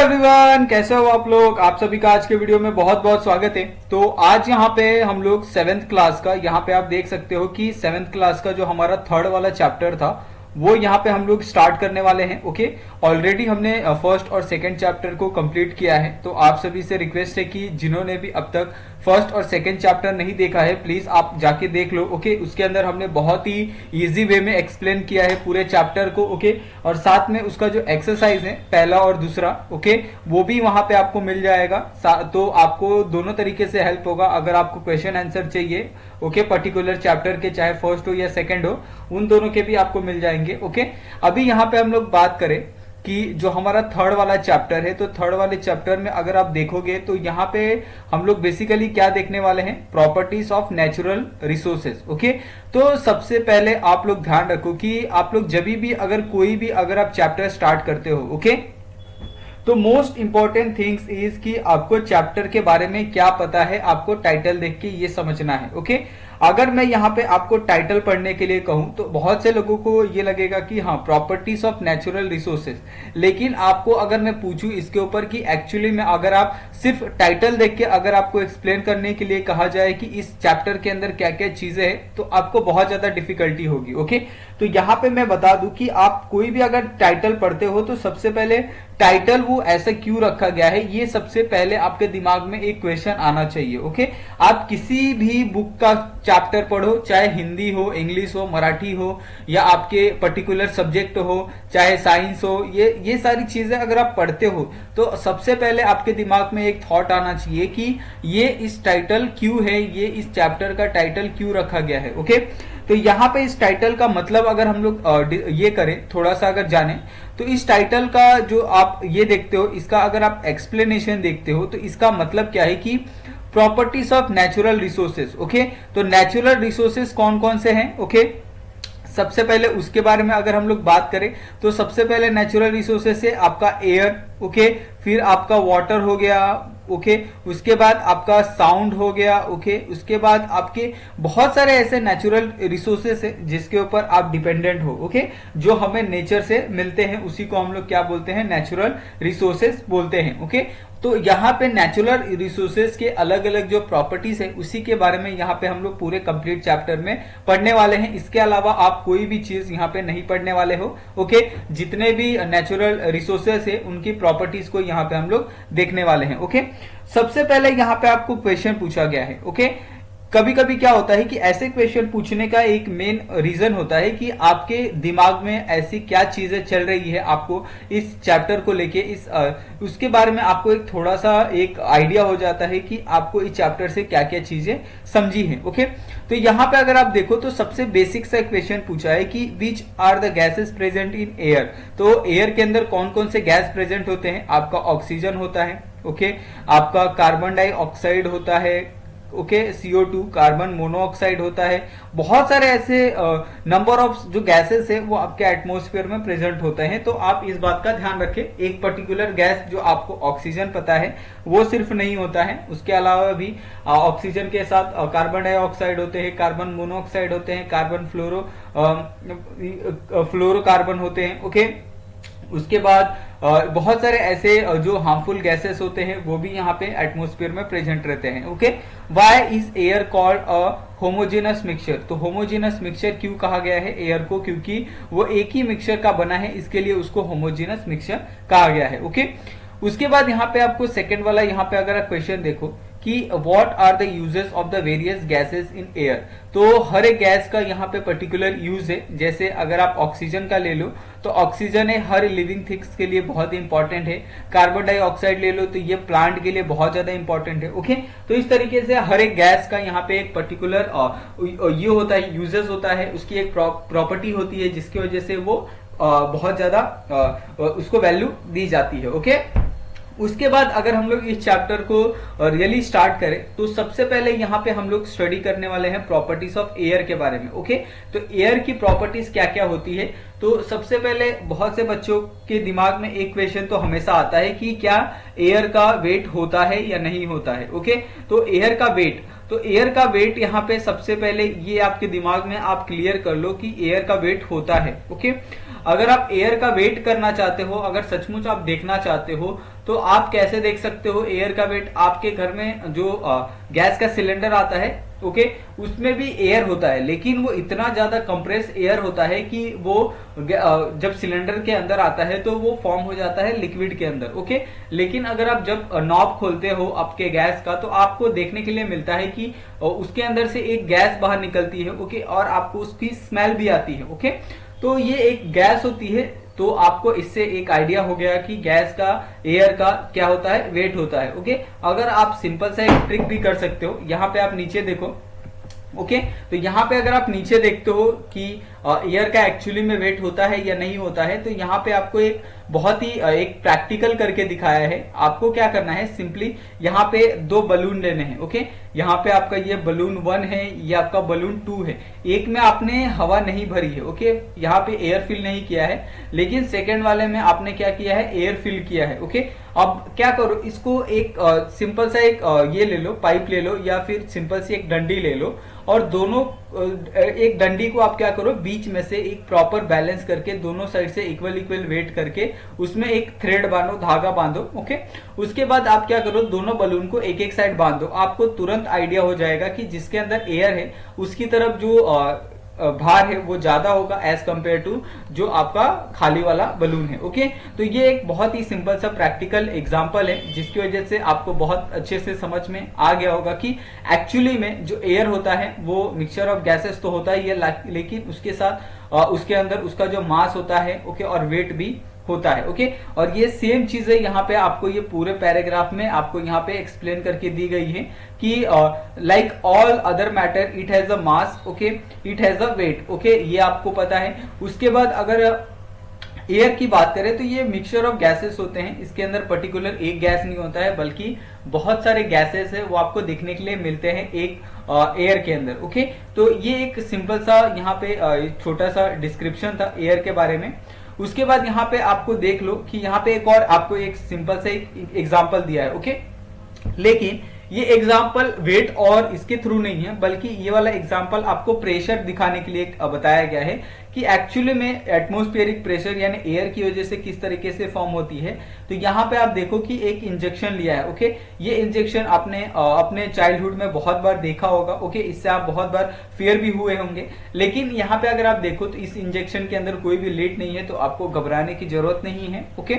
Everyone, कैसे हो आप लोग। आप सभी का आज के वीडियो में बहुत बहुत स्वागत है। तो आज यहाँ पे हम लोग 7th क्लास का, यहाँ पे आप देख सकते हो कि 7th क्लास का जो हमारा थर्ड वाला चैप्टर था वो यहाँ पे हम लोग स्टार्ट करने वाले हैं। ओके, ऑलरेडी हमने फर्स्ट और सेकंड चैप्टर को कंप्लीट किया है। तो आप सभी से रिक्वेस्ट है कि जिन्होंने भी अब तक फर्स्ट और सेकंड चैप्टर नहीं देखा है प्लीज आप जाके देख लो। ओके, उसके अंदर हमने बहुत ही इजी वे में एक्सप्लेन किया है पूरे चैप्टर को। ओके, और साथ में उसका जो एक्सरसाइज है पहला और दूसरा, ओके, वो भी वहां पे आपको मिल जाएगा। तो आपको दोनों तरीके से हेल्प होगा। अगर आपको क्वेश्चन आंसर चाहिए ओके पर्टिकुलर चैप्टर के, चाहे फर्स्ट हो या सेकंड हो, उन दोनों के भी आपको मिल जाएंगे। ओके, अभी यहाँ पे हम लोग बात करें कि जो हमारा थर्ड वाला चैप्टर है, तो थर्ड वाले चैप्टर में अगर आप देखोगे तो यहाँ पे हम लोग बेसिकली क्या देखने वाले हैं, properties of natural resources. Okay, तो सबसे पहले आप लोग ध्यान रखो कि आप लोग जब भी अगर आप चैप्टर स्टार्ट करते हो, ओके, तो मोस्ट इंपॉर्टेंट थिंग्स इज कि आपको चैप्टर के बारे में क्या पता है, आपको टाइटल देख के ये समझना है। ओके, अगर मैं यहाँ पे आपको टाइटल पढ़ने के लिए कहूं तो बहुत से लोगों को ये लगेगा कि हाँ प्रॉपर्टीज ऑफ नेचुरल रिसोर्सेज, लेकिन आपको अगर मैं पूछूं इसके ऊपर कि एक्चुअली में अगर आप सिर्फ टाइटल देख के अगर आपको एक्सप्लेन करने के लिए कहा जाए कि इस चैप्टर के अंदर क्या क्या चीजें हैं, तो आपको बहुत ज्यादा डिफिकल्टी होगी। ओके, तो यहाँ पे मैं बता दूं कि आप कोई भी अगर टाइटल पढ़ते हो तो सबसे पहले टाइटल वो ऐसा क्यों रखा गया है, ये सबसे पहले आपके दिमाग में एक क्वेश्चन आना चाहिए। ओके, आप किसी भी बुक का चैप्टर पढ़ो, चाहे हिंदी हो, इंग्लिश हो, मराठी हो, या आपके पर्टिकुलर सब्जेक्ट हो, चाहे साइंस हो, ये सारी चीजें अगर आप पढ़ते हो तो सबसे पहले आपके दिमाग में एक थॉट आना चाहिए कि ये इस टाइटल क्यों है, ये इस चैप्टर का टाइटल क्यों रखा गया है। ओके, तो यहाँ पे इस टाइटल का मतलब अगर हम लोग ये करें, थोड़ा सा अगर जाने, तो इस टाइटल का जो आप ये देखते हो, इसका अगर आप एक्सप्लेनेशन देखते हो तो इसका मतलब क्या है कि properties of natural resources. Okay, तो नेचुरल रिसोर्सेज कौन कौन से हैं, ओके, सबसे पहले उसके बारे में अगर हम लोग बात करें तो सबसे पहले नेचुरल रिसोर्सेज से आपका एयर, ओके, फिर आपका वाटर हो गया, ओके, उसके बाद आपका साउंड हो गया, ओके, उसके बाद आपके बहुत सारे ऐसे नेचुरल रिसोर्सेस है जिसके ऊपर आप डिपेंडेंट हो। ओके, जो हमें नेचर से मिलते हैं उसी को हम लोग क्या बोलते हैं, नेचुरल रिसोर्सेस बोलते हैं। ओके, तो यहाँ पे नेचुरल रिसोर्सेज के अलग अलग जो प्रॉपर्टीज है उसी के बारे में यहाँ पे हम लोग पूरे कंप्लीट चैप्टर में पढ़ने वाले हैं। इसके अलावा आप कोई भी चीज यहाँ पे नहीं पढ़ने वाले हो। ओके, जितने भी नेचुरल रिसोर्सेज है उनकी प्रॉपर्टीज को यहाँ पे हम लोग देखने वाले हैं। ओके, सबसे पहले यहाँ पे आपको क्वेश्चन पूछा गया है। ओके, कभी कभी क्या होता है कि ऐसे क्वेश्चन पूछने का एक मेन रीजन होता है कि आपके दिमाग में ऐसी क्या चीजें चल रही है, आपको इस चैप्टर को लेके उसके बारे में आपको एक थोड़ा सा एक आइडिया हो जाता है कि आपको इस चैप्टर से क्या क्या चीजें समझी है। ओके, तो यहाँ पे अगर आप देखो तो सबसे बेसिक सा क्वेश्चन पूछा है कि which are the gases present in air. तो एयर के अंदर कौन कौन से गैस प्रेजेंट होते हैं, आपका ऑक्सीजन होता है, ओके, आपका कार्बन डाइऑक्साइड होता है, ओके, CO2 कार्बन मोनोऑक्साइड होता है, बहुत सारे ऐसे नंबर ऑफ जो गैसेस है वो आपके एटमॉस्फेयर में प्रेजेंट होते हैं। तो आप इस बात का ध्यान रखें, एक पर्टिकुलर गैस जो आपको ऑक्सीजन पता है वो सिर्फ नहीं होता है, उसके अलावा भी ऑक्सीजन के साथ कार्बन डाइऑक्साइड होते हैं, कार्बन मोनोऑक्साइड होते हैं, कार्बन फ्लोरोकार्बन होते हैं। ओके, उसके बाद बहुत सारे ऐसे जो हार्मफुल गैसेस होते हैं वो भी यहाँ पे एटमॉस्फेयर में प्रेजेंट रहते हैं। Okay, why is air called a homogeneous mixture. तो होमोजेनस मिक्सचर क्यों कहा गया है एयर को, क्योंकि वो एक ही मिक्सचर का बना है, इसके लिए उसको होमोजेनस मिक्सचर कहा गया है। ओके, उसके बाद यहाँ पे आपको सेकेंड वाला यहाँ पे अगर आप क्वेश्चन देखो कि what are the uses of the various gases in air. तो हर एक गैस का यहाँ पे पर्टिकुलर यूज है। जैसे अगर आप ऑक्सीजन का ले लो तो ऑक्सीजन है हर लिविंग थिंग्स के लिए बहुत इंपॉर्टेंट है। कार्बन डाइऑक्साइड ले लो तो ये प्लांट के लिए बहुत ज्यादा इंपॉर्टेंट है। ओके, तो इस तरीके से हर एक गैस का यहाँ पे एक पर्टिकुलर ये होता है, यूजेस होता है, उसकी एक प्रॉपर्टी होती है जिसकी वजह से वो बहुत ज्यादा उसको वैल्यू दी जाती है। ओके, उसके बाद अगर हम लोग इस चैप्टर को रियली स्टार्ट करें तो सबसे पहले यहाँ पे हम लोग स्टडी करने वाले हैं प्रॉपर्टीज ऑफ एयर के बारे में। ओके, तो एयर की प्रॉपर्टीज क्या क्या होती है। तो सबसे पहले बहुत से बच्चों के दिमाग में एक क्वेश्चन तो हमेशा आता है कि क्या एयर का वेट होता है या नहीं होता है। ओके, तो एयर का वेट, तो एयर का वेट यहाँ पे सबसे पहले ये आपके दिमाग में आप क्लियर कर लो कि एयर का वेट होता है। ओके, अगर आप एयर का वेट करना चाहते हो, अगर सचमुच आप देखना चाहते हो, तो आप कैसे देख सकते हो एयर का वेट? आपके घर में जो गैस का सिलेंडर आता है, ओके, उसमें भी एयर होता है, लेकिन वो इतना ज्यादा कंप्रेस एयर होता है कि वो जब सिलेंडर के अंदर आता है तो वो फॉर्म हो जाता है लिक्विड के अंदर, ओके। लेकिन अगर आप जब नॉब खोलते हो आपके गैस का, तो आपको देखने के लिए मिलता है कि उसके अंदर से एक गैस बाहर निकलती है, ओके, और आपको उसकी स्मेल भी आती है, ओके। तो ये एक गैस होती है। तो आपको इससे एक आइडिया हो गया कि गैस का, एयर का क्या होता है, वेट होता है, ओके। अगर आप सिंपल सा एक ट्रिक भी कर सकते हो, यहाँ पे आप नीचे देखो, ओके। तो यहाँ पे अगर आप नीचे देखते हो कि एयर का एक्चुअली में वेट होता है या नहीं होता है, तो यहाँ पे आपको एक बहुत ही एक प्रैक्टिकल करके दिखाया है। आपको क्या करना है, सिंपली यहाँ पे दो बलून लेने हैं, ओके। यहाँ पे आपका ये बलून 1 है, ये आपका बलून 2 है। एक में आपने हवा नहीं भरी है, ओके, यहाँ पे एयर फिल नहीं किया है, लेकिन सेकेंड वाले में आपने क्या किया है, एयर फिल किया है, ओके। अब क्या करो, इसको एक सिंपल सा एक ये ले लो, पाइप ले लो, या फिर सिंपल सी एक डंडी ले लो, और दोनों एक डंडी को आप क्या करो, बीच में से एक प्रॉपर बैलेंस करके दोनों साइड से इक्वल इक्वल वेट करके उसमें एक थ्रेड बांधो, धागा बांधो, ओके। उसके बाद आप क्या करो, दोनों बलून को एक एक साइड बांध दो। आपको तुरंत आइडिया हो जाएगा कि जिसके अंदर एयर है उसकी तरफ जो भार है वो ज्यादा होगा एज कंपेयर टू जो आपका खाली वाला बलून है, ओके। तो ये एक बहुत ही सिंपल सा प्रैक्टिकल एग्जांपल है, जिसकी वजह से आपको बहुत अच्छे से समझ में आ गया होगा कि एक्चुअली में जो एयर होता है वो मिक्सचर ऑफ गैसेस तो होता ही है, लेकिन उसके साथ उसके अंदर उसका जो मास होता है, ओके, और वेट भी होता है, ओके। और ये सेम चीजें यहाँ पे आपको ये पूरे पैराग्राफ में आपको यहाँ पे एक्सप्लेन करके दी गई है कि like all other matter it has a mass, okay, it has a weight, okay, ये आपको पता है। उसके बाद अगर एयर की बात करें तो ये मिक्सचर ऑफ गैसेस होते हैं। इसके अंदर पर्टिकुलर एक गैस नहीं होता है, बल्कि बहुत सारे गैसेस है, वो आपको देखने के लिए मिलते हैं एक एयर के अंदर, ओके। तो ये एक सिंपल सा यहाँ पे छोटा सा डिस्क्रिप्शन था एयर के बारे में। उसके बाद यहाँ पे आपको देख लो कि यहाँ पे एक और आपको एक सिंपल से एग्जाम्पल दिया है, ओके। लेकिन ये एग्जाम्पल वेट और इसके थ्रू नहीं है, बल्कि ये वाला एग्जाम्पल आपको प्रेशर दिखाने के लिए बताया गया है कि एक्चुअली में एटमॉस्फेरिक प्रेशर यानी एयर की वजह से किस तरीके से फॉर्म होती है। तो यहाँ पे आप देखो कि एक इंजेक्शन लिया है, ओके। ये इंजेक्शन आपने अपने चाइल्डहुड में बहुत बार देखा होगा, ओके। इससे आप बहुत बार फेयर भी हुए होंगे। लेकिन यहाँ पे अगर आप देखो तो इस इंजेक्शन के अंदर कोई भी लीड नहीं है, तो आपको घबराने की जरूरत नहीं है, ओके।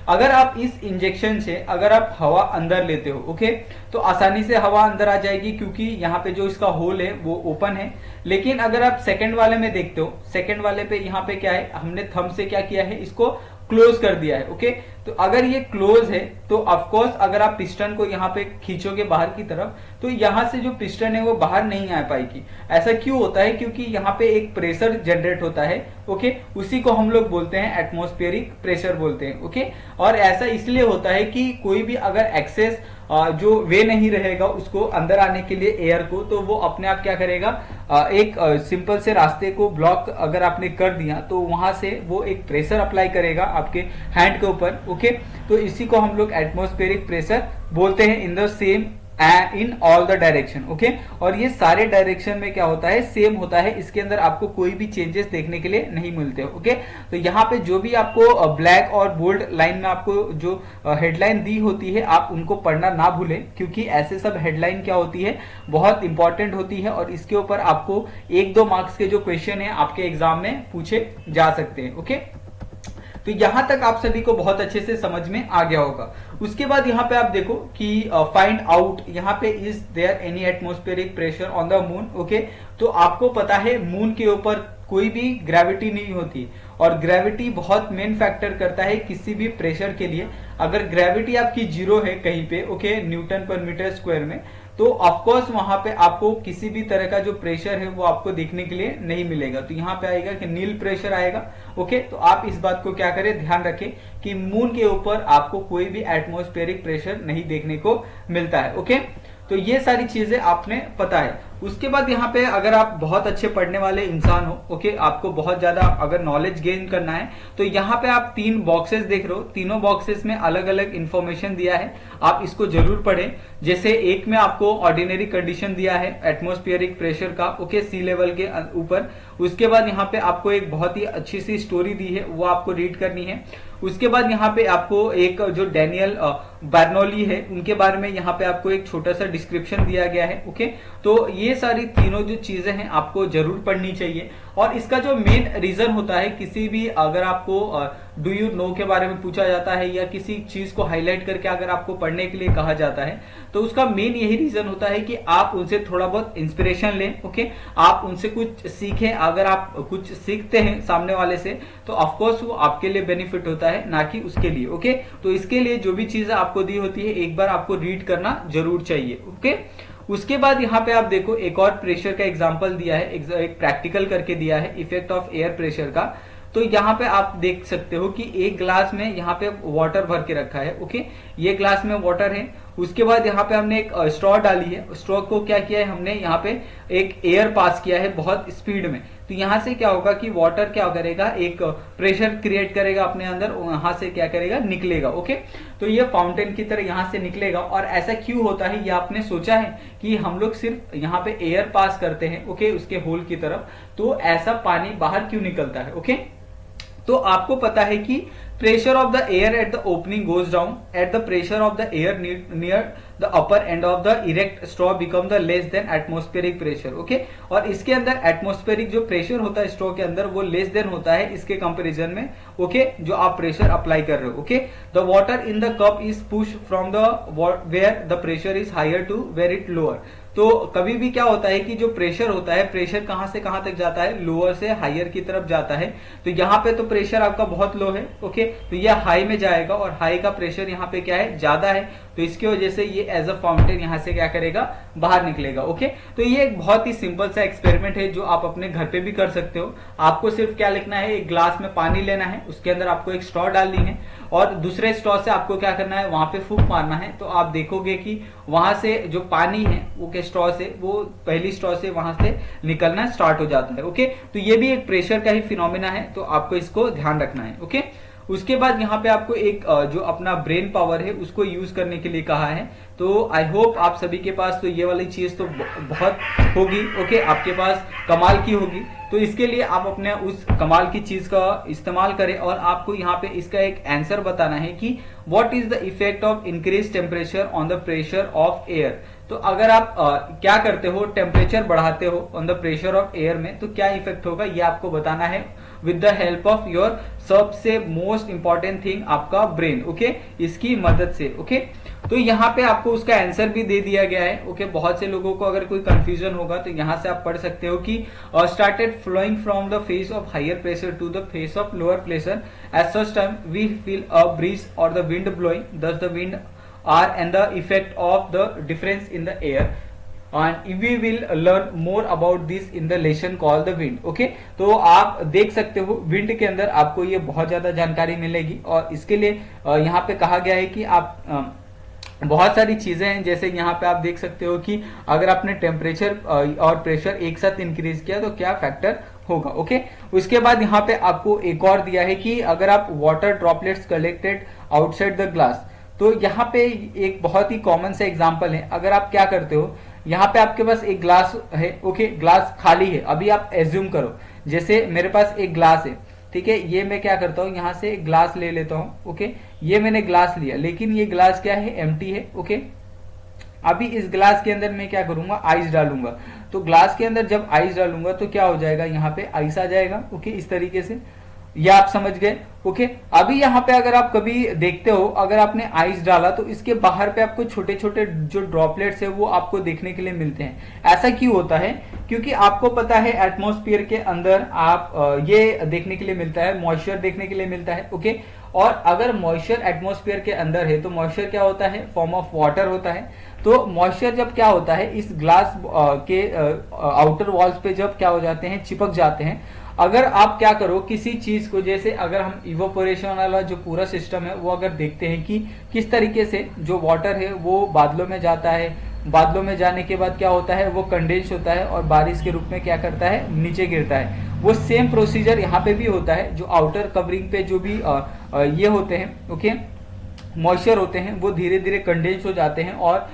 अगर आप इस इंजेक्शन से अगर आप हवा अंदर लेते हो, ओके, तो आसानी से हवा अंदर आ जाएगी, क्योंकि यहाँ पे जो इसका होल है वो ओपन है। लेकिन अगर आप सेकंड वाले में देखते हो, सेकंड वाले पे यहाँ पे क्या है, हमने थंब से क्या किया है, इसको क्लोज कर दिया है, ओके। तो अगर ये क्लोज है तो ऑफकोर्स अगर आप पिस्टन को यहाँ पे खींचोगे बाहर की तरफ, तो यहाँ से जो पिस्टन है वो बाहर नहीं आ पाएगी। ऐसा क्यों होता है? क्योंकि यहाँ पे एक प्रेशर जनरेट होता है, ओके। उसी को हम लोग बोलते हैं एटमॉस्फेरिक प्रेशर बोलते हैं, ओके। और ऐसा इसलिए होता है कि कोई भी अगर एक्सेस जो वे नहीं रहेगा उसको अंदर आने के लिए एयर को, तो वो अपने आप क्या करेगा, एक सिंपल से रास्ते को ब्लॉक अगर आपने कर दिया तो वहां से वो एक प्रेशर अप्लाई करेगा आपके हैंड के ऊपर, ओके। तो इसी को हम लोग एटमॉस्फेरिक प्रेशर बोलते हैं in the same in all the direction, okay. और ये सारे डायरेक्शन में क्या होता है, सेम होता है। इसके अंदर आपको कोई भी चेंजेस देखने के लिए नहीं मिलते, ओके। तो यहाँ पे जो भी आपको ब्लैक और बोल्ड लाइन में आपको जो हेडलाइन दी होती है, आप उनको पढ़ना ना भूलें, क्योंकि ऐसे सब हेडलाइन क्या होती है, बहुत इंपॉर्टेंट होती है, और इसके ऊपर आपको 1-2 मार्क्स के जो क्वेश्चन है आपके एग्जाम में पूछे जा सकते हैं, ओके। तो यहां तक आप सभी को बहुत अच्छे से समझ में आ गया होगा। उसके बाद यहाँ पे आप देखो कि फाइंड आउट, यहाँ पे is there any atmospheric pressure on the moon, okay. तो आपको पता है मून के ऊपर कोई भी ग्रेविटी नहीं होती, और ग्रेविटी बहुत मेन फैक्टर करता है किसी भी प्रेशर के लिए। अगर ग्रेविटी आपकी 0 है कहीं पे, ओके, न्यूटन पर मीटर स्क्वायर में, तो ऑफकोर्स वहां पे आपको किसी भी तरह का जो प्रेशर है वो आपको देखने के लिए नहीं मिलेगा। तो यहाँ पे आएगा कि नील प्रेशर आएगा, ओके। तो आप इस बात को क्या करें, ध्यान रखें कि मून के ऊपर आपको कोई भी एटमॉस्फेरिक प्रेशर नहीं देखने को मिलता है, ओके। तो ये सारी चीजें आपने पता है। उसके बाद यहाँ पे अगर आप बहुत अच्छे पढ़ने वाले इंसान हो, ओके, आपको बहुत ज्यादा अगर नॉलेज गेन करना है, तो यहाँ पे आप 3 बॉक्सेस देख रहे हो, तीनों बॉक्सेस में अलग अलग इंफॉर्मेशन दिया है, आप इसको जरूर पढ़ें। जैसे एक में आपको ऑर्डिनरी कंडीशन दिया है एटमॉस्फेरिक प्रेशर का, ओके, सी लेवल के ऊपर। उसके बाद यहाँ पे आपको एक बहुत ही अच्छी सी स्टोरी दी है, वो आपको रीड करनी है। उसके बाद यहाँ पे आपको एक जो डैनियल बर्नौली है उनके बारे में यहाँ पे आपको एक छोटा सा डिस्क्रिप्शन दिया गया है, ओके। तो ये सारी तीनों जो चीजें हैं आपको जरूर पढ़नी चाहिए। और इसका जो मेन रीजन होता है, किसी भी अगर आपको डू यू नो के बारे में पूछा जाता है या किसी चीज को हाईलाइट करके अगर आपको पढ़ने के लिए कहा जाता है, तो उसका मेन यही रीजन होता है कि आप उनसे थोड़ा बहुत इंस्पिरेशन लें, ओके, आप उनसे कुछ सीखें। अगर आप कुछ सीखते हैं सामने वाले से, तो ऑफकोर्स वो आपके लिए बेनिफिट होता है, ना कि उसके लिए, ओके। तो इसके लिए जो भी चीजें आपको दी होती है एक बार आपको रीड करना जरूर चाहिए, ओके। उसके बाद यहाँ पे आप देखो एक और प्रेशर का एग्जांपल दिया है, एक प्रैक्टिकल करके दिया है इफेक्ट ऑफ एयर प्रेशर का। तो यहाँ पे आप देख सकते हो कि एक ग्लास में यहाँ पे वाटर भर के रखा है, ओके, ये ग्लास में वाटर है। उसके बाद यहाँ पे हमने एक स्ट्रॉ डाली है, स्ट्रॉ को क्या किया है हमने, यहाँ पे एक एयर पास किया है बहुत स्पीड में। तो यहाँ से क्या होगा कि वाटर क्या करेगा, एक प्रेशर क्रिएट करेगा अपने अंदर, वहां से क्या करेगा, निकलेगा, ओके। तो ये फाउंटेन की तरह यहाँ से निकलेगा। और ऐसा क्यों होता है, ये आपने सोचा है कि हम लोग सिर्फ यहाँ पे एयर पास करते हैं, ओके, उसके होल की तरफ, तो ऐसा पानी बाहर क्यों निकलता है, ओके। तो आपको पता है कि pressure of the air at the opening goes down at the pressure of the air near the upper end of the erect straw become the less than atmospheric pressure, okay. और इसके अंदर atmospheric जो pressure होता है straw के अंदर वो less than होता है इसके कंपैरिजन में, ओके, जो आप प्रेशर अप्लाई कर रहे हो, okay. The water in the cup is push from the where the pressure is higher to where it lower. तो कभी भी क्या होता है कि जो प्रेशर होता है, प्रेशर कहां से कहां तक जाता है, लोअर से हायर की तरफ जाता है। तो यहाँ पे तो प्रेशर आपका बहुत लो है, ओके, तो ये हाई में जाएगा और हाई का प्रेशर यहाँ पे क्या है, ज्यादा है। तो इसकी वजह से ये एज अ फाउंटेन यहाँ से क्या करेगा, बाहर निकलेगा, ओके। तो ये एक बहुत ही सिंपल सा एक्सपेरिमेंट है जो आप अपने घर पे भी कर सकते हो। आपको सिर्फ क्या लिखना है, एक ग्लास में पानी लेना है, उसके अंदर आपको एक स्ट्रॉ डालनी है और दूसरे स्ट्रॉ से आपको क्या करना है, वहां पे फूंक मारना है। तो आप देखोगे कि वहां से जो पानी है वो के स्ट्रॉ से, वो पहली स्ट्रॉ से वहां से निकलना स्टार्ट हो जाता है, ओके। तो ये भी एक प्रेशर का ही फिनोमिना है, तो आपको इसको ध्यान रखना है, ओके। उसके बाद यहाँ पे आपको एक जो अपना ब्रेन पावर है उसको यूज करने के लिए कहा है। तो आई होप आप सभी के पास तो ये वाली चीज तो बहुत होगी, ओके, आपके पास कमाल की होगी। तो इसके लिए आप अपने उस कमाल की चीज का इस्तेमाल करें और आपको यहाँ पे इसका एक आंसर बताना है कि what is the effect of increase temperature on the pressure of air. तो अगर आप क्या करते हो, टेम्परेचर बढ़ाते हो on the pressure of air में, तो क्या इफेक्ट होगा ये आपको बताना है with the help of your सबसे मोस्ट इंपॉर्टेंट थिंग, आपका ब्रेन, ओके, इसकी मदद से, ओके। तो यहाँ पे आपको उसका आंसर भी दे दिया गया है, ओके। बहुत से लोगों को अगर कोई कंफ्यूजन होगा तो यहाँ से आप पढ़ सकते हो कि started flowing from the face of higher pressure to the face of lower pressure at such time we feel a breeze और the wind blowing, thus the wind are and the effect of the difference in the air, and we will learn more about this in the lesson called the wind, okay। तो आप देख सकते हो wind के अंदर आपको ये बहुत ज्यादा जानकारी मिलेगी और इसके लिए यहाँ पे कहा गया है कि आप बहुत सारी चीजें हैं। जैसे यहाँ पे आप देख सकते हो कि अगर आपने टेम्परेचर और प्रेशर एक साथ इंक्रीज किया तो क्या फैक्टर होगा, ओके। उसके बाद यहाँ पे आपको एक और दिया है कि अगर आप water droplets collected outside the glass, तो यहाँ पे एक बहुत ही कॉमन सा एग्जांपल है। अगर आप क्या करते हो, यहाँ पे आपके पास एक ग्लास है, ओके, ग्लास खाली है। अभी आप एज्यूम करो जैसे मेरे पास एक ग्लास है, ठीक है, ये मैं क्या करता हूँ, यहाँ से एक ग्लास ले लेता हूँ, ओके। ये मैंने ग्लास लिया, लेकिन ये ग्लास क्या है, एम्प्टी है, ओके। अभी इस ग्लास के अंदर मैं क्या करूंगा, आइस डालूंगा। तो ग्लास के अंदर जब आइस डालूंगा तो क्या हो जाएगा, यहाँ पे आइस आ जाएगा, ओके, इस तरीके से। ये आप समझ गए, ओके। अभी यहाँ पे अगर आप कभी देखते हो, अगर आपने आइस डाला तो इसके बाहर पे आपको छोटे छोटे जो ड्रॉपलेट्स है वो आपको देखने के लिए मिलते हैं। ऐसा क्यों होता है, क्योंकि आपको पता है एटमॉस्फेयर के अंदर आप ये देखने के लिए मिलता है, मॉइस्चर देखने के लिए मिलता है, ओके। और अगर मॉइस्चर एटमॉस्फेयर के अंदर है तो मॉइस्चर क्या होता है, फॉर्म ऑफ वाटर होता है। तो मॉइस्चर जब क्या होता है, इस ग्लास के आउटर वॉल्स पे जब क्या हो जाते हैं, चिपक जाते हैं। अगर आप क्या करो किसी चीज को, जैसे अगर हम इवोपोरेशन वाला जो पूरा सिस्टम है वो अगर देखते हैं कि किस तरीके से जो वाटर है वो बादलों में जाता है, बादलों में जाने के बाद क्या होता है, वो कंडेंस होता है और बारिश के रूप में क्या करता है, नीचे गिरता है। वो सेम प्रोसीजर यहाँ पे भी होता है। जो आउटर कवरिंग पे जो भी ये होते हैं, ओके, मॉइस्चर होते हैं, वो धीरे धीरे कंडेंस हो जाते हैं और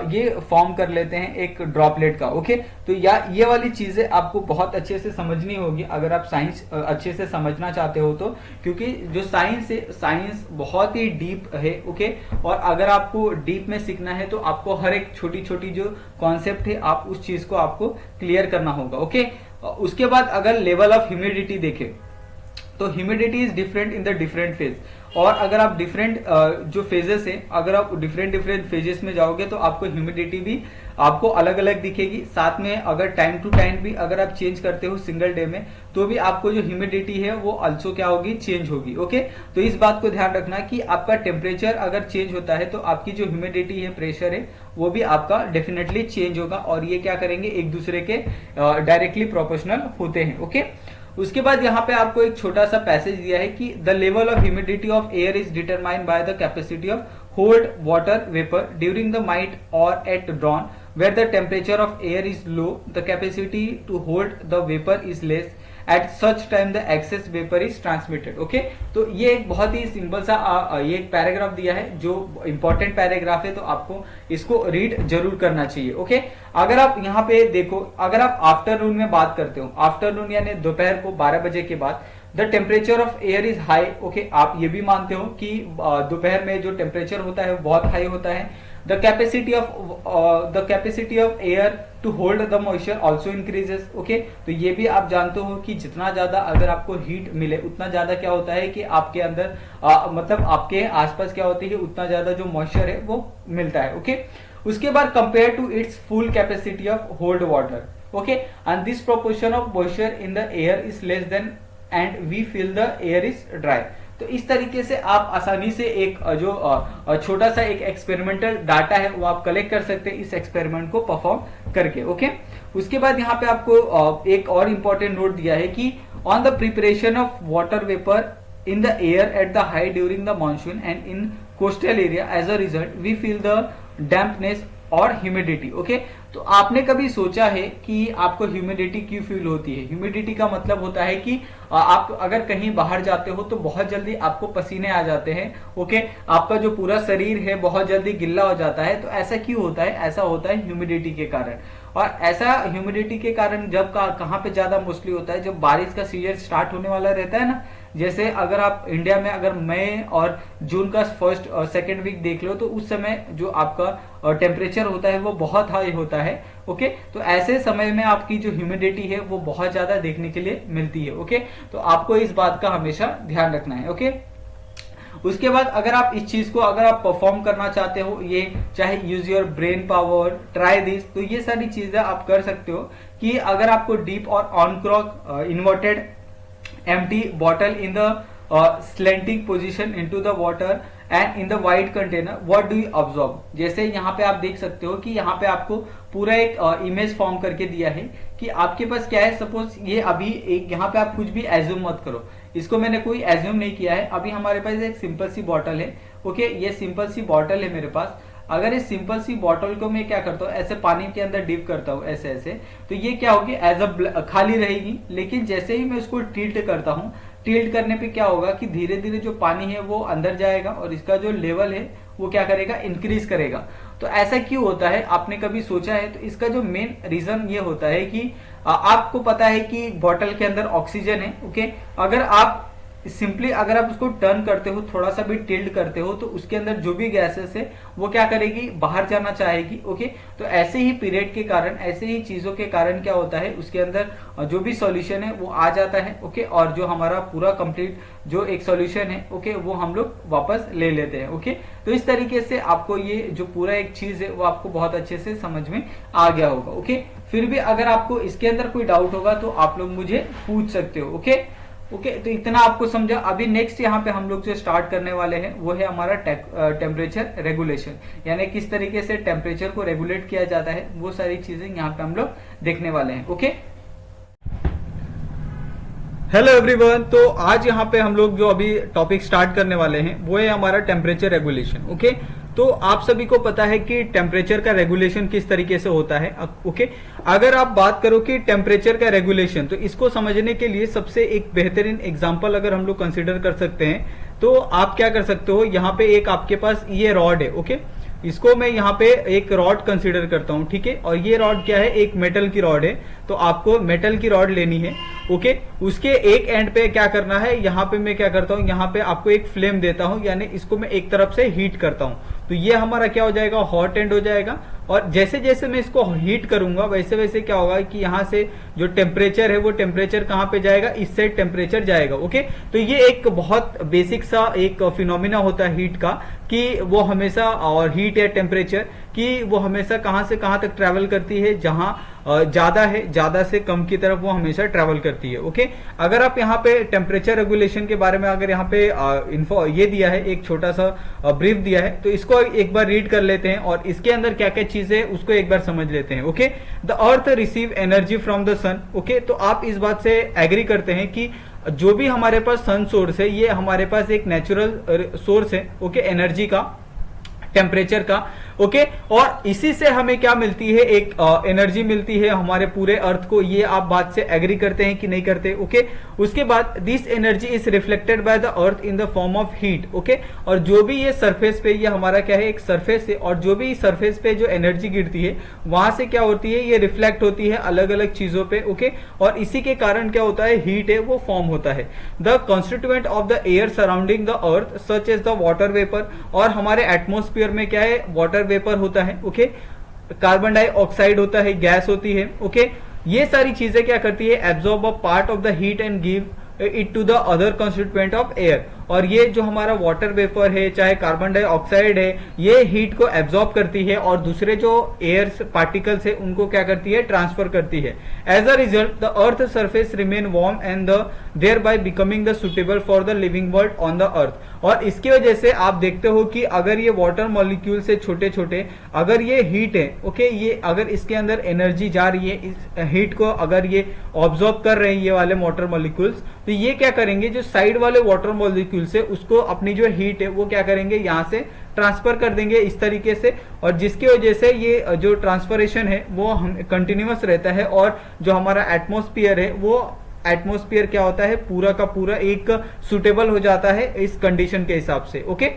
ये फॉर्म कर लेते हैं एक ड्रॉपलेट का। ओके, तो ये वाली चीजें आपको बहुत अच्छे से समझनी होगी अगर आप साइंस अच्छे से समझना चाहते हो तो, क्योंकि जो साइंस है, साइंस बहुत ही डीप है। ओके, और अगर आपको डीप में सीखना है तो आपको हर एक छोटी छोटी जो कॉन्सेप्ट है, आप उस चीज को आपको क्लियर करना होगा। ओके, उसके बाद अगर लेवल ऑफ ह्यूमिडिटी देखें तो humidity is different in the different phase. और अगर आप डिफरेंट जो फेजेस हैं, अगर आप डिफरेंट डिफरेंट फेजेस में जाओगे तो आपको ह्यूमिडिटी भी आपको अलग अलग दिखेगी। साथ में अगर टाइम टू टाइम भी अगर आप चेंज करते हो सिंगल डे में, तो भी आपको जो ह्यूमिडिटी है वो अल्सो क्या होगी, चेंज होगी। ओके, तो इस बात को ध्यान रखना कि आपका टेम्परेचर अगर चेंज होता है तो आपकी जो ह्यूमिडिटी है, प्रेशर है, वो भी आपका डेफिनेटली चेंज होगा और ये क्या करेंगे, एक दूसरे के डायरेक्टली प्रोपोर्शनल होते हैं। ओके, उसके बाद यहाँ पे आपको एक छोटा सा पैसेज दिया है कि the level of humidity of air is determined by the capacity of hold water vapour during the night और eight dawn where the temperature of air is low, the capacity to hold the vapor is less. At such time the excess vapor is transmitted. Okay, तो ये एक बहुत ही simple सा ये एक paragraph दिया है जो इंपॉर्टेंट पैराग्राफ है, तो आपको इसको रीड जरूर करना चाहिए। ओके, अगर आप यहाँ पे देखो, अगर आप आफ्टरनून में बात करते हो, आफ्टरनून यानी दोपहर को 12 बजे के बाद the temperature of air is high. Okay, आप ये भी मानते हो कि दोपहर में जो टेम्परेचर होता है वो बहुत हाई होता है। The capacity of air to hold the moisture also increases. Okay, तो ये भी आप जानते हो कि जितना ज्यादा अगर आपको हीट मिले उतना ज्यादा क्या होता है कि आपके अंदर मतलब आपके आसपास क्या होती है, उतना ज्यादा जो मॉइस्चर है वो मिलता है। ओके, उसके बाद compare to its full capacity of hold water. Okay, and this proportion of moisture in the air is less than and we feel the air is dry. तो इस तरीके से आप आसानी से एक जो छोटा सा एक एक्सपेरिमेंटल डाटा है वो आप कलेक्ट कर सकते हैं इस एक्सपेरिमेंट को परफॉर्म करके। ओके, उसके बाद यहाँ पे आपको एक और इंपॉर्टेंट नोट दिया है कि on the preparation of water vapour in the air at the high during the monsoon and in coastal area as a result we feel the dampness और ह्यूमिडिटी। ओके, तो आपने कभी सोचा है कि आपको ह्यूमिडिटी क्यों फील होती है? ह्यूमिडिटी का मतलब होता है कि आप अगर कहीं बाहर जाते हो तो बहुत जल्दी आपको पसीने आ जाते हैं। ओके, आपका जो पूरा शरीर है बहुत जल्दी गिल्ला हो जाता है। तो ऐसा क्यों होता है? ऐसा होता है ह्यूमिडिटी के कारण। और ऐसा ह्यूमिडिटी के कारण जब कहाँ पे ज्यादा मोस्टली होता है, जब बारिश का सीजन स्टार्ट होने वाला रहता है ना, जैसे अगर आप इंडिया में अगर मई और जून का फर्स्ट और सेकेंड वीक देख लो तो उस समय जो आपका टेम्परेचर होता है वो बहुत हाई होता है। ओके, तो ऐसे समय में आपकी जो ह्यूमिडिटी है वो बहुत ज्यादा देखने के लिए मिलती है। ओके, तो आपको इस बात का हमेशा ध्यान रखना है। ओके, उसके बाद अगर आप इस चीज को अगर आप परफॉर्म करना चाहते हो, ये चाहे use your brain power, try this, तो ये सारी चीजें आप कर सकते हो कि अगर आपको डीप और on crock inverted empty bottle in the slanting position into the water and in the wide container, what do you absorb? जैसे यहाँ पे आप देख सकते हो कि यहाँ पे आपको पूरा एक इमेज फॉर्म करके दिया है कि आपके पास क्या है। सपोज ये अभी एक यहाँ पे आप कुछ भी एज्यूम मत करो, इसको मैंने कोई एज्यूम नहीं किया है। अभी हमारे पास एक सिंपल सी बॉटल है। ओके, ये सिंपल सी बॉटल है मेरे पास। अगर इस सिंपल सी बॉटल को मैं क्या करता हूँ, ऐसे पानी के अंदर डिप करता हूँ ऐसे ऐसे, तो ये क्या होगी, एज अ खाली रहेगी। लेकिन जैसे ही मैं इसको टिल्ट करता हूँ, टिल्ट करने पे क्या होगा कि धीरे धीरे जो पानी है वो अंदर जाएगा और इसका जो लेवल है वो क्या करेगा, इंक्रीज करेगा। तो ऐसा क्यों होता है, आपने कभी सोचा है? तो इसका जो मेन रीजन ये होता है कि आपको पता है कि बॉटल के अंदर ऑक्सीजन है। ओके, अगर आप सिंपली अगर आप उसको टर्न करते हो, थोड़ा सा भी टिल्ट करते हो, तो उसके अंदर जो भी गैसेस है वो क्या करेगी, बाहर जाना चाहेगी। ओके, तो ऐसे ही पीरियड के कारण, ऐसे ही चीजों के कारण क्या होता है, उसके अंदर जो भी सॉल्यूशन है वो आ जाता है। ओके, और जो हमारा पूरा कंप्लीट जो एक सॉल्यूशन है, ओके, वो हम लोग वापस ले लेते हैं। ओके, तो इस तरीके से आपको ये जो पूरा एक चीज है वो आपको बहुत अच्छे से समझ में आ गया होगा। ओके, फिर भी अगर आपको इसके अंदर कोई डाउट होगा तो आप लोग मुझे पूछ सकते हो। ओके, तो इतना आपको समझा। अभी नेक्स्ट यहाँ पे हम लोग जो स्टार्ट करने वाले हैं वो है हमारा टेम्परेचर रेगुलेशन, यानी किस तरीके से टेम्परेचर को रेगुलेट किया जाता है, वो सारी चीजें यहाँ पे हम लोग देखने वाले हैं। ओके, हेलो एवरीवन, तो आज यहाँ पे हम लोग जो अभी टॉपिक स्टार्ट करने वाले हैं वो है हमारा टेम्परेचर रेगुलेशन। ओके, तो आप सभी को पता है कि टेम्परेचर का रेगुलेशन किस तरीके से होता है। ओके, अगर आप बात करो कि टेम्परेचर का रेगुलेशन, तो इसको समझने के लिए सबसे एक बेहतरीन एग्जांपल अगर हम लोग कंसीडर कर सकते हैं, तो आप क्या कर सकते हो, यहाँ पे एक आपके पास ये रॉड है। ओके, इसको मैं यहाँ पे एक रॉड कंसीडर करता हूँ, ठीक है, और ये रॉड क्या है, एक मेटल की रॉड है। तो आपको मेटल की रॉड लेनी है। ओके, उसके एक एंड पे क्या करना है, यहाँ पे मैं क्या करता हूँ, यहाँ पे आपको एक फ्लेम देता हूँ, यानी इसको मैं एक तरफ से हीट करता हूँ। तो ये हमारा क्या हो जाएगा, हॉट एंड हो जाएगा। और जैसे जैसे मैं इसको हीट करूंगा वैसे वैसे क्या होगा कि यहाँ से जो टेम्परेचर है वो टेम्परेचर कहाँ पे जाएगा, इस साइड टेम्परेचर जाएगा। ओके, तो ये एक बहुत बेसिक सा एक फिनोमिना होता है हीट का, कि वो हमेशा, और हीट या टेम्परेचर कि वो हमेशा कहाँ से कहाँ तक ट्रेवल करती है, जहां ज्यादा है, ज्यादा से कम की तरफ वो हमेशा ट्रेवल करती है। ओके, अगर आप यहाँ पे टेम्परेचर रेगुलेशन के बारे में अगर यहाँ पे इन्फो ये दिया है, एक छोटा सा ब्रीफ दिया है, तो इसको एक बार रीड कर लेते हैं और इसके अंदर क्या क्या चीजें है उसको एक बार समझ लेते हैं। Okay, the earth receive energy from the sun. Okay, तो आप इस बात से एग्री करते हैं कि जो भी हमारे पास सन सोर्स है, ये हमारे पास एक नेचुरल सोर्स है। ओके, एनर्जी का, टेम्परेचर का। ओके, और इसी से हमें क्या मिलती है, एक एनर्जी मिलती है हमारे पूरे अर्थ को। ये आप बात से एग्री करते हैं कि नहीं करते। ओके, उसके बाद this energy is reflected by the earth in the form of heat. Okay, और जो भी ये सरफेस पे, ये हमारा क्या है, एक सरफेस है, और जो भी सरफेस पे जो एनर्जी गिरती है वहां से क्या होती है, ये रिफ्लेक्ट होती है अलग अलग चीजों पे। ओके, और इसी के कारण क्या होता है, हीट है वो फॉर्म होता है। The constituent of the air surrounding the earth such as the water vapour, और हमारे एटमोस्फियर में क्या है, वाटर वेपर होता है। ओके, कार्बन डाइऑक्साइड होता है, गैस होती है। ओके, ये सारी चीजें क्या करती है, absorb a part of the heat and give it to the other constituent of air. और ये जो हमारा वाटर वेपर है, चाहे कार्बन डाइऑक्साइड है, ये हीट को एब्जॉर्ब करती है और दूसरे जो एयर पार्टिकल्स है उनको क्या करती है, ट्रांसफर करती है। As a result the earth surface remain warm and thereby becoming the suitable for the living world on the earth. और इसकी वजह से आप देखते हो कि अगर ये वाटर मॉलिक्यूल से छोटे छोटे, अगर ये हीट है, ओके, ये अगर इसके अंदर एनर्जी जा रही है, इस हीट को अगर ये ऑब्जॉर्ब कर रहे हैं ये वाले वाटर मॉलिक्यूल्स, तो ये क्या करेंगे, जो साइड वाले वाटर मॉलिक्यूल से उसको अपनी जो हीट है वो क्या करेंगे, यहां से ट्रांसफर कर देंगे इस तरीके से, और जिसकी वजह से ये जो ट्रांसफरेशन है वो हम कंटिन्यूअस रहता है। और जो हमारा एटमॉस्फेयर है, वो एटमॉस्फेयर क्या होता है, पूरा का पूरा एक सुटेबल हो जाता है इस कंडीशन के हिसाब से। Okay,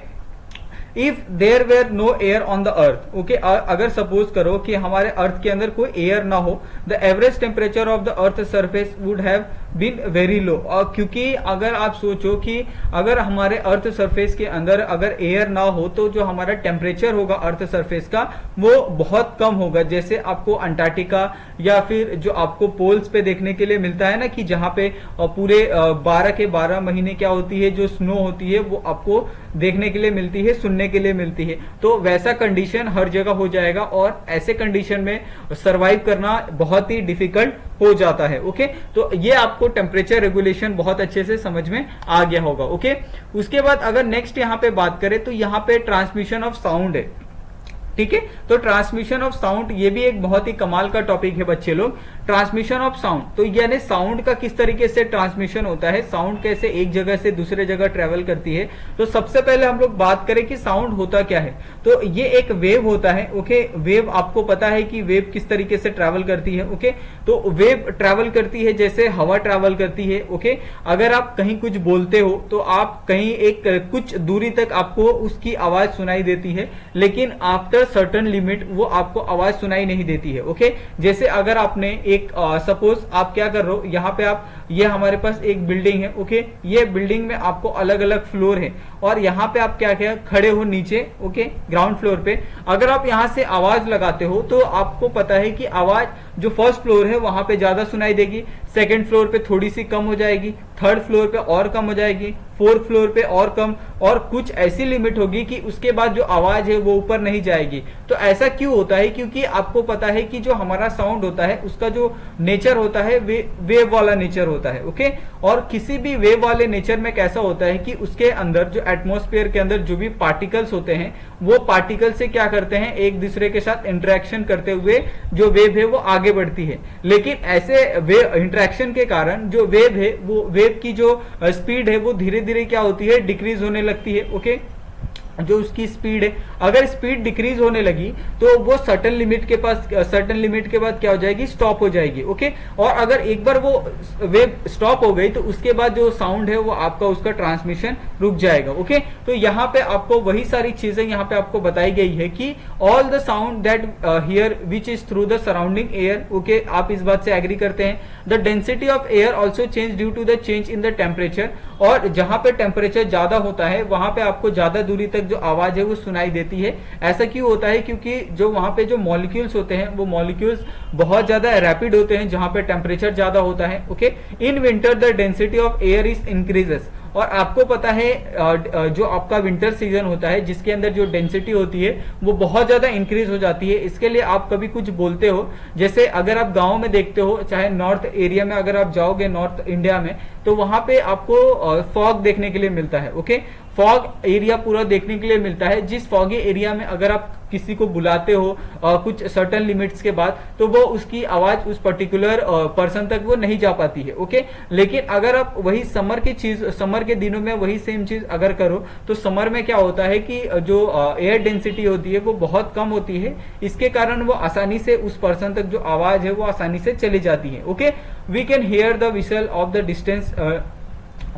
if there were no air on the earth. Okay, अगर सपोज करो कि हमारे अर्थ के अंदर कोई एयर ना हो, the average temperature of the earth surface would have been very low. क्योंकि अगर आप सोचो कि अगर हमारे अर्थ सरफेस के अंदर अगर एयर ना हो तो जो हमारा टेम्परेचर होगा अर्थ सरफेस का वो बहुत कम होगा। जैसे आपको अंटार्कटिका या फिर जो आपको पोल्स पे देखने के लिए मिलता है ना, कि जहां पे पूरे 12 के 12 महीने क्या होती है, जो स्नो होती है वो आपको देखने के लिए मिलती है, सुनने के लिए मिलती है। तो वैसा कंडीशन हर जगह हो जाएगा और ऐसे कंडीशन में सरवाइव करना बहुत ही डिफिकल्ट हो जाता है। ओके, तो ये आपको टेम्परेचर रेगुलेशन बहुत अच्छे से समझ में आ गया होगा। ओके, उसके बाद अगर नेक्स्ट यहाँ पे बात करें तो यहाँ पे ट्रांसमिशन ऑफ साउंड है। ठीक है, तो ट्रांसमिशन ऑफ साउंड ये भी एक बहुत ही कमाल का टॉपिक है बच्चे लोग। ट्रांसमिशन ऑफ साउंड, तो यानी साउंड का किस तरीके से ट्रांसमिशन होता है, साउंड कैसे एक जगह से दूसरे जगह ट्रेवल करती है। तो सबसे पहले हम लोग बात करें कि साउंड होता क्या है, तो ये एक वेव होता है। ओके, वेव आपको पता है कि वेव किस तरीके से ट्रेवल करती है। ओके, तो वेव ट्रेवल करती है जैसे हवा ट्रेवल करती है। ओके, अगर आप कहीं कुछ बोलते हो तो आप कहीं एक कुछ दूरी तक आपको उसकी आवाज सुनाई देती है, लेकिन आफ्टर सर्टेन लिमिट वो आपको आवाज सुनाई नहीं देती है। ओके, जैसे अगर आपने एक सपोज आप क्या कर रहे हो, यहाँ पे आप, ये हमारे पास एक बिल्डिंग है। ओके, ये बिल्डिंग में आपको अलग अलग फ्लोर है और यहाँ पे आप क्या क्या खड़े हो नीचे, ओके, ग्राउंड फ्लोर पे। अगर आप यहाँ से आवाज लगाते हो तो आपको पता है कि आवाज जो फर्स्ट फ्लोर है वहां पे ज्यादा सुनाई देगी, सेकंड फ्लोर पे थोड़ी सी कम हो जाएगी, थर्ड फ्लोर पे और कम हो जाएगी, फोर्थ फ्लोर पे और कम, और कुछ ऐसी लिमिट होगी कि उसके बाद जो आवाज है वो ऊपर नहीं जाएगी। तो ऐसा क्यों होता है, क्योंकि आपको पता है कि जो हमारा साउंड होता है उसका जो नेचर होता है वेव वाला नेचर होता है। ओके, और किसी भी वेव वाले नेचर में कैसा होता है कि उसके अंदर जो एटमॉस्फेयर के अंदर जो भी पार्टिकल्स होते हैं वो पार्टिकल से क्या करते हैं, एक दूसरे के साथ इंटरेक्शन करते हुए जो वेव है वो आगे बढ़ती है। लेकिन ऐसे वेव इंटरेक्शन के कारण जो वेव है, वो वेव की जो स्पीड है वो धीरे धीरे क्या होती है, डिक्रीज होने लगती है। ओके, जो उसकी स्पीड है, अगर स्पीड डिक्रीज होने लगी तो वो सर्टेन लिमिट के बाद क्या हो जाएगी, स्टॉप हो जाएगी। ओके, और अगर एक बार वो वेव स्टॉप हो गई तो उसके बाद जो साउंड है वो आपका उसका ट्रांसमिशन रुक जाएगा। ओके, तो यहाँ पे आपको वही सारी चीजें यहाँ पे आपको बताई गई है कि all the sound that hear which is through the surrounding air. Okay, आप इस बात से एग्री करते हैं। The density of air also change due to the change in the temperature, और जहां पे टेम्परेचर ज्यादा होता है वहां पे आपको ज्यादा दूरी तक जो आवाज है वो सुनाई देती है। ऐसा क्यों होता है, क्योंकि जो वहां पे जो मॉलिक्यूल्स होते हैं वो मॉलिक्यूल्स बहुत ज्यादा रैपिड होते हैं जहां पे टेम्परेचर ज्यादा होता है। Okay, in winter the density of air is increases, और आपको पता है जो आपका विंटर सीजन होता है जिसके अंदर जो डेंसिटी होती है वो बहुत ज्यादा इंक्रीज हो जाती है। इसके लिए आप कभी कुछ बोलते हो, जैसे अगर आप गांव में देखते हो, चाहे नॉर्थ एरिया में अगर आप जाओगे नॉर्थ इंडिया में, तो वहां पे आपको फॉग देखने के लिए मिलता है। ओके, फॉग एरिया पूरा देखने के लिए मिलता है, जिस फॉगी एरिया में अगर आप किसी को बुलाते हो कुछ सर्टेन लिमिट्स के बाद, तो वो उसकी आवाज उस पर्टिकुलर पर्सन तक वो नहीं जा पाती है। ओके, लेकिन अगर आप वही समर के दिनों में वही सेम चीज अगर करो, तो समर में क्या होता है कि जो एयर डेंसिटी होती है वो बहुत कम होती है, इसके कारण वो आसानी से उस पर्सन तक जो आवाज है वो आसानी से चली जाती है। Okay, we can hear the whistle of the distance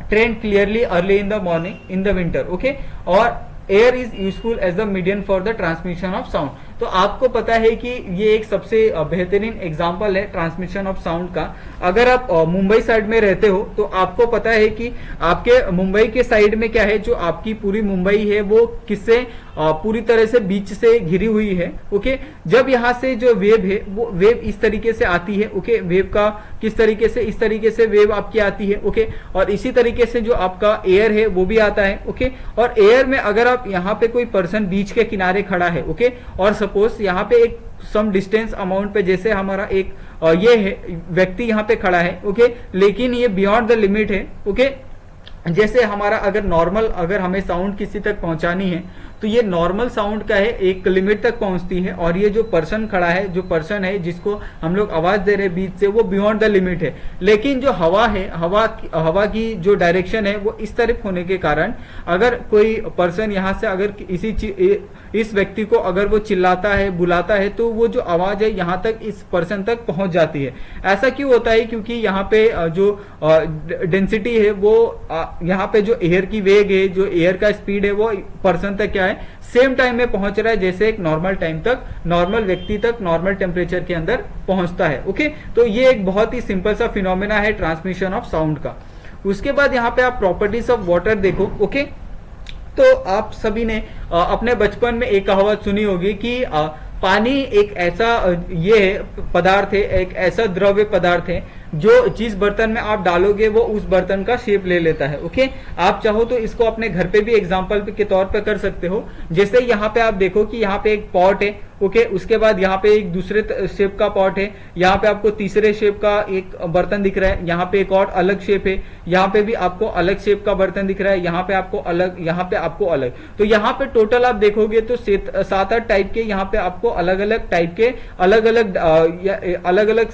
train clearly early in the morning in the winter. Okay, और air is useful as the medium for the transmission of sound. तो आपको पता है कि ये एक सबसे बेहतरीन एग्जांपल है ट्रांसमिशन ऑफ साउंड का। अगर आप मुंबई साइड में रहते हो तो आपको पता है कि आपके मुंबई के साइड में क्या है, जो आपकी पूरी मुंबई है वो किससे पूरी तरह से बीच से घिरी हुई है। ओके, जब यहाँ से जो वेव है वो वेव इस तरीके से आती है। ओके, वेव का किस तरीके से, इस तरीके से वेव आपकी आती है। ओके, और इसी तरीके से जो आपका एयर है वो भी आता है। ओके, और एयर में अगर आप यहाँ पे कोई पर्सन बीच के किनारे खड़ा है, ओके, और सपोज यहाँ पे एक सम डिस्टेंस अमाउंट पे, जैसे हमारा एक ये है व्यक्ति यहाँ पे खड़ा है। ओके, लेकिन ये बियॉन्ड द लिमिट है। ओके, जैसे हमारा अगर नॉर्मल अगर हमें साउंड किसी तक पहुंचानी है तो ये नॉर्मल साउंड का है एक लिमिट तक पहुंचती है, और ये जो पर्सन खड़ा है, जो पर्सन है जिसको हम लोग आवाज दे रहे हैं बीच से, वो बियॉन्ड द लिमिट है। लेकिन जो हवा है, हवा की जो डायरेक्शन है वो इस तरफ होने के कारण अगर कोई पर्सन यहाँ से अगर इस व्यक्ति को अगर वो चिल्लाता है, बुलाता है, तो वो जो आवाज है यहाँ तक इस पर्सन तक पहुंच जाती है। ऐसा क्यों होता है, क्योंकि यहाँ पे जो डेंसिटी है वो यहाँ पे जो एयर की वेग है, जो एयर का स्पीड है वो पर्सन तक क्या है, सेम टाइम में पहुंच रहा है जैसे एक नॉर्मल टाइम तक, नॉर्मल व्यक्ति तक नॉर्मल टेम्परेचर के अंदर पहुंचता है। ओके, तो ये एक बहुत ही सिंपल सा फिनोमेना है ट्रांसमिशन ऑफ साउंड का। उसके बाद यहाँ पे आप प्रॉपर्टीज ऑफ वाटर देखो। ओके, तो आप सभी ने अपने बचपन में एक कहावत सुनी होगी कि पानी एक ऐसा ये पदार्थ है, एक ऐसा द्रव्य पदार्थ है जो जिस बर्तन में आप डालोगे वो उस बर्तन का शेप ले लेता है। ओके, आप चाहो तो इसको अपने घर पे भी एग्जांपल के तौर पे कर सकते हो। जैसे यहाँ पे आप देखो कि यहाँ पे एक पॉट है। ओके, उसके बाद यहाँ पे एक दूसरे शेप का पॉट है, यहाँ पे आपको तीसरे शेप का एक बर्तन दिख रहा है, यहाँ पे एक और अलग शेप है, यहाँ पे भी आपको अलग शेप का बर्तन दिख रहा है, यहाँ पे आपको अलग, यहाँ पे आपको अलग। तो यहाँ पे टोटल आप देखोगे तो 7-8 टाइप के यहाँ पे आपको अलग अलग टाइप के अलग अलग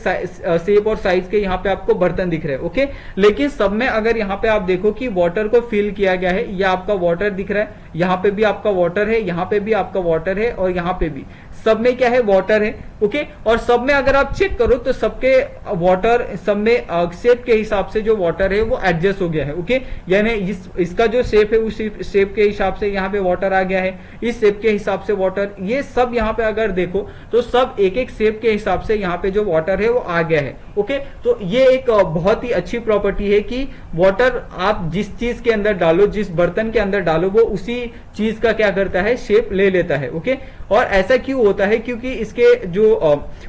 शेप और साइज के यहाँ पे आपको बर्तन दिख रहे हैं। ओके, लेकिन सब में अगर यहाँ पे आप देखो कि वाटर को फिल किया गया है, यह आपका वाटर दिख रहा है, यहाँ पे भी आपका वाटर है, यहाँ पे भी आपका वाटर है, और यहाँ पे भी सब में क्या है, वाटर है। ओके, और सब में अगर आप चेक करो तो सबके वाटर, सब में शेप के हिसाब से जो वाटर है वो एडजस्ट हो गया है। ओके, यानी इसका जो शेप है उस शेप के हिसाब से यहाँ पे वाटर आ गया है, इस शेप के हिसाब से वाटर, ये सब यहाँ पे अगर देखो तो सब एक एक शेप के हिसाब से यहाँ पे जो वाटर है वो आ गया है। ओके, तो ये एक बहुत ही अच्छी प्रॉपर्टी है कि वाटर आप जिस चीज के अंदर डालो, जिस बर्तन के अंदर डालो, वो उसी चीज का क्या करता है, शेप ले लेता है। ओके, और ऐसा क्यों होता है, क्योंकि इसके जो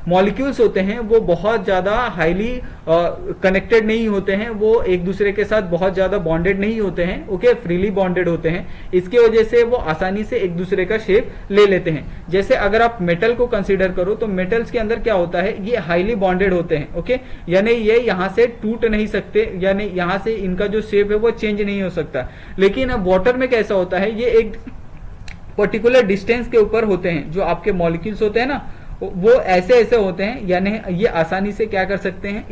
मॉलिक्यूल्स होते हैं वो बहुत ज्यादा हाईली कनेक्टेड नहीं होते हैं, वो एक दूसरे के साथ बहुत ज्यादा बॉन्डेड नहीं होते हैं। ओके, फ्रीली बॉन्डेड होते हैं, इसकी वजह से वो आसानी से एक दूसरे का शेप ले लेते हैं। जैसे अगर आप मेटल को कंसीडर करो तो मेटल्स के अंदर क्या होता है, ये हाईली बॉन्डेड होते हैं। ओके, यानी ये यहाँ से टूट नहीं सकते, यानी यहाँ से इनका जो शेप है वो चेंज नहीं हो सकता। लेकिन अब वाटर में कैसा होता है, ये एक पर्टिकुलर डिस्टेंस के ऊपर होते हैं, जो आपके मॉलिक्यूल्स होते हैं ना, वो ऐसे ऐसे होते हैं, यानी ये आसानी से क्या कर सकते हैं,